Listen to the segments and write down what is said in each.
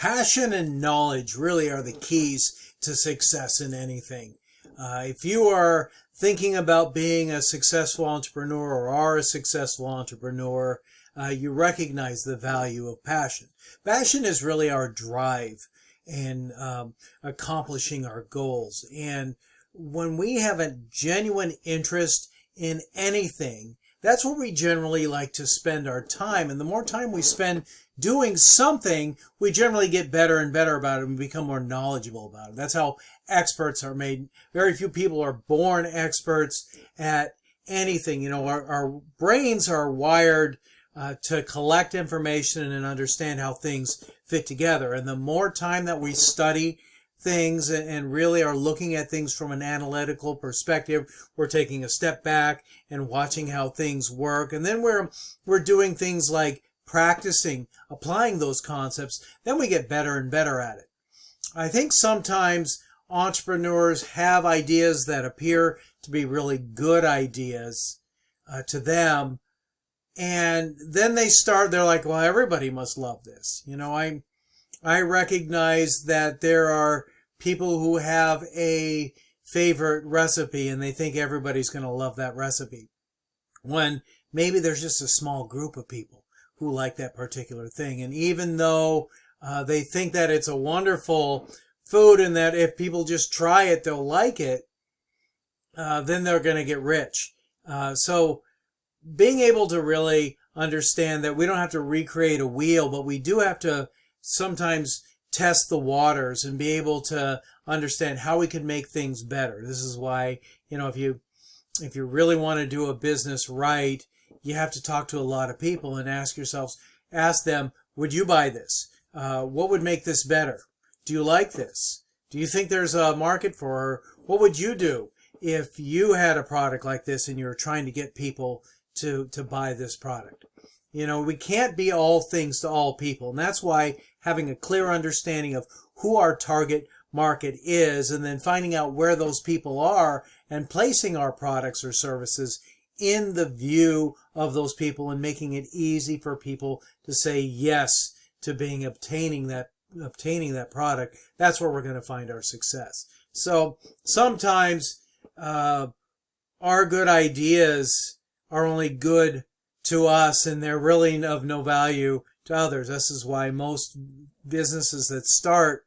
Passion and knowledge really are the keys to success in anything. If you are thinking about being a successful entrepreneur or are a successful entrepreneur, you recognize the value of passion. Passion is really our drive in accomplishing our goals. And when we have a genuine interest in anything, that's where we generally like to spend our time. And the more time we spend doing something, we generally get better and better about it and become more knowledgeable about it. That's how experts are made. Very few people are born experts at anything. You know, our brains are wired to collect information and understand how things fit together. And the more time that we study things and really are looking at things from an analytical perspective, we're taking a step back and watching how things work. And then we're doing things like practicing, applying those concepts. Then we get better and better at it. I think sometimes entrepreneurs have ideas that appear to be really good ideas to them. And then they're like, well, everybody must love this. You know, I recognize that there are people who have a favorite recipe and they think everybody's going to love that recipe, when maybe there's just a small group of people who like that particular thing. And even though they think that it's a wonderful food and that if people just try it, they'll like it, then they're going to get rich. So being able to really understand that we don't have to recreate a wheel, but we do have to sometimes test the waters and be able to understand how we can make things better. This is why, you know, if you really want to do a business right, you have to talk to a lot of people and ask them, would you buy this? What would make this better? Do you like this? Do you think there's a market for it? What would you do if you had a product like this and you're trying to get people to buy this product? You know, we can't be all things to all people. And that's why having a clear understanding of who our target market is and then finding out where those people are and placing our products or services in the view of those people and making it easy for people to say yes to obtaining that product. That's where we're going to find our success. So sometimes our good ideas are only good to us and they're really of no value to others. This is why most businesses that start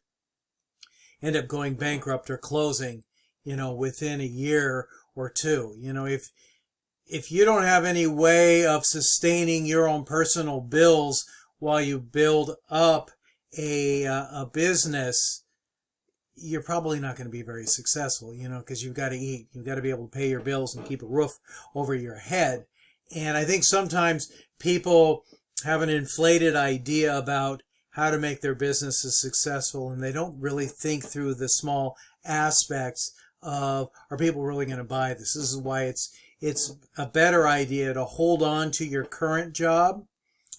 end up going bankrupt or closing, you know, within a year or two. You know, if you don't have any way of sustaining your own personal bills while you build up a business, you're probably not going to be very successful, you know, because you've got to eat. You've got to be able to pay your bills and keep a roof over your head. And I think sometimes people have an inflated idea about how to make their businesses successful, and they don't really think through the small aspects of, are people really going to buy this? This is why it's a better idea to hold on to your current job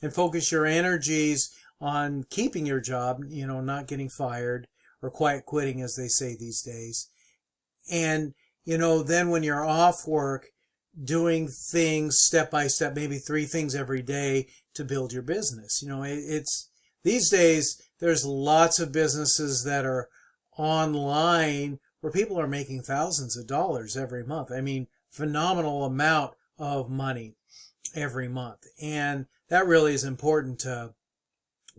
and focus your energies on keeping your job, you know, not getting fired or quiet quitting, as they say these days. And, you know, then when you're off work, doing things step by step, maybe 3 things every day to build your business. You know, it's these days, there's lots of businesses that are online where people are making thousands of dollars every month. I mean, phenomenal amount of money every month. And that really is important to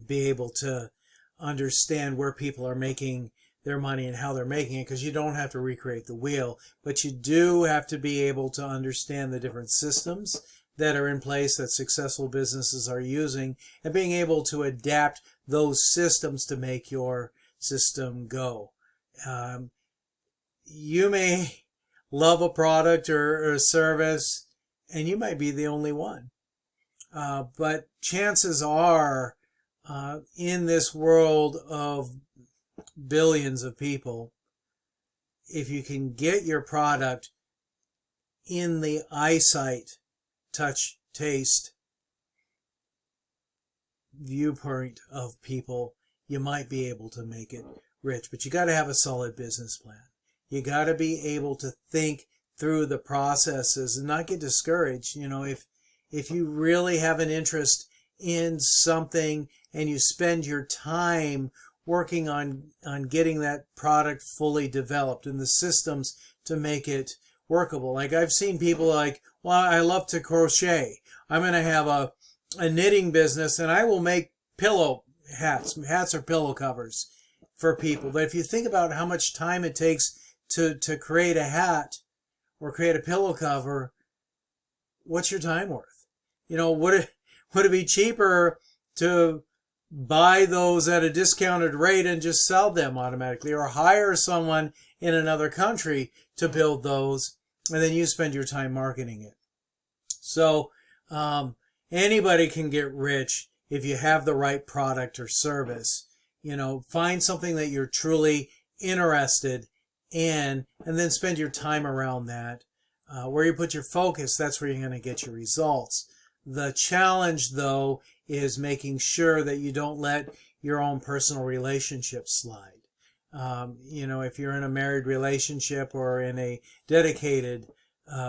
be able to understand where people are making their money and how they're making it, because you don't have to recreate the wheel, but you do have to be able to understand the different systems that are in place that successful businesses are using and being able to adapt those systems to make your system go. You may love a product or a service and you might be the only one. But chances are, in this world of billions of people, if you can get your product in the eyesight, touch, taste, viewpoint of people, you might be able to make it rich. But you got to have a solid business plan. You got to be able to think through the processes and not get discouraged. You know, if you really have an interest in something and you spend your time working on getting that product fully developed and the systems to make it workable. Like I've seen people like, well, I love to crochet. I'm going to have a knitting business and I will make pillow hats. Hats are pillow covers for people. But if you think about how much time it takes to create a hat or create a pillow cover, what's your time worth? You know, would it be cheaper to buy those at a discounted rate and just sell them automatically, or hire someone in another country to build those, and then you spend your time marketing it? So anybody can get rich if you have the right product or service. You know, find something that you're truly interested in, and then spend your time around that. Where you put your focus, that's where you're going to get your results. The challenge, though, is making sure that you don't let your own personal relationships slide. You know, if you're in a married relationship or in a dedicated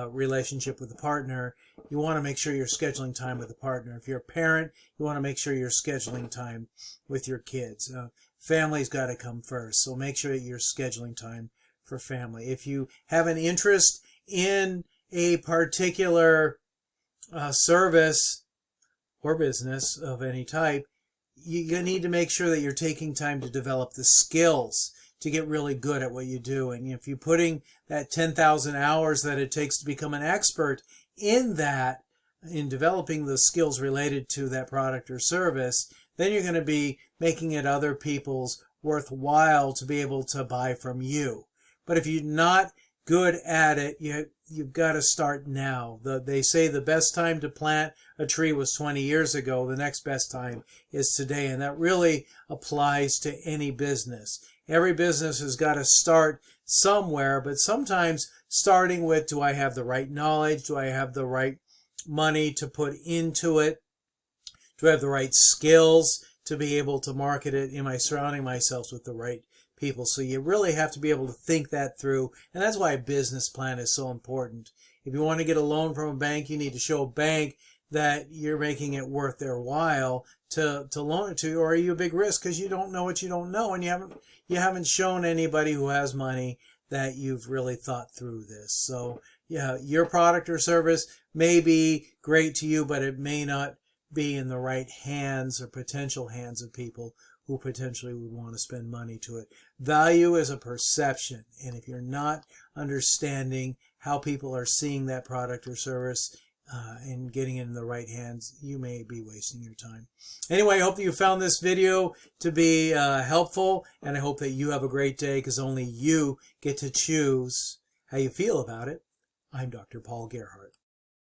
relationship with a partner, you want to make sure you're scheduling time with the partner. If you're a parent, you want to make sure you're scheduling time with your kids. Family's got to come first, so make sure that you're scheduling time for family. If you have an interest in a particular service or business of any type, you need to make sure that you're taking time to develop the skills to get really good at what you do. And if you're putting that 10,000 hours that it takes to become an expert in that, in developing the skills related to that product or service, then you're going to be making it other people's worthwhile to be able to buy from you. But if you're not good at it, you've got to start now. They say the best time to plant a tree was 20 years ago. The next best time is today. And that really applies to any business. Every business has got to start somewhere, but sometimes starting with, do I have the right knowledge? Do I have the right money to put into it? Do I have the right skills to be able to market it? Am I surrounding myself with the right people? So you really have to be able to think that through, and that's why a business plan is so important. If you want to get a loan from a bank, you need to show a bank that you're making it worth their while to loan it to you, or are you a big risk because you don't know what you don't know, and you haven't shown anybody who has money that you've really thought through this. So yeah, your product or service may be great to you, but it may not be in the right hands or potential hands of people who potentially would want to spend money to it. Value is a perception, and if you're not understanding how people are seeing that product or service and getting it in the right hands, you may be wasting your time. Anyway, I hope that you found this video to be helpful, and I hope that you have a great day, because only you get to choose how you feel about it. I'm Dr. Paul Gerhardt.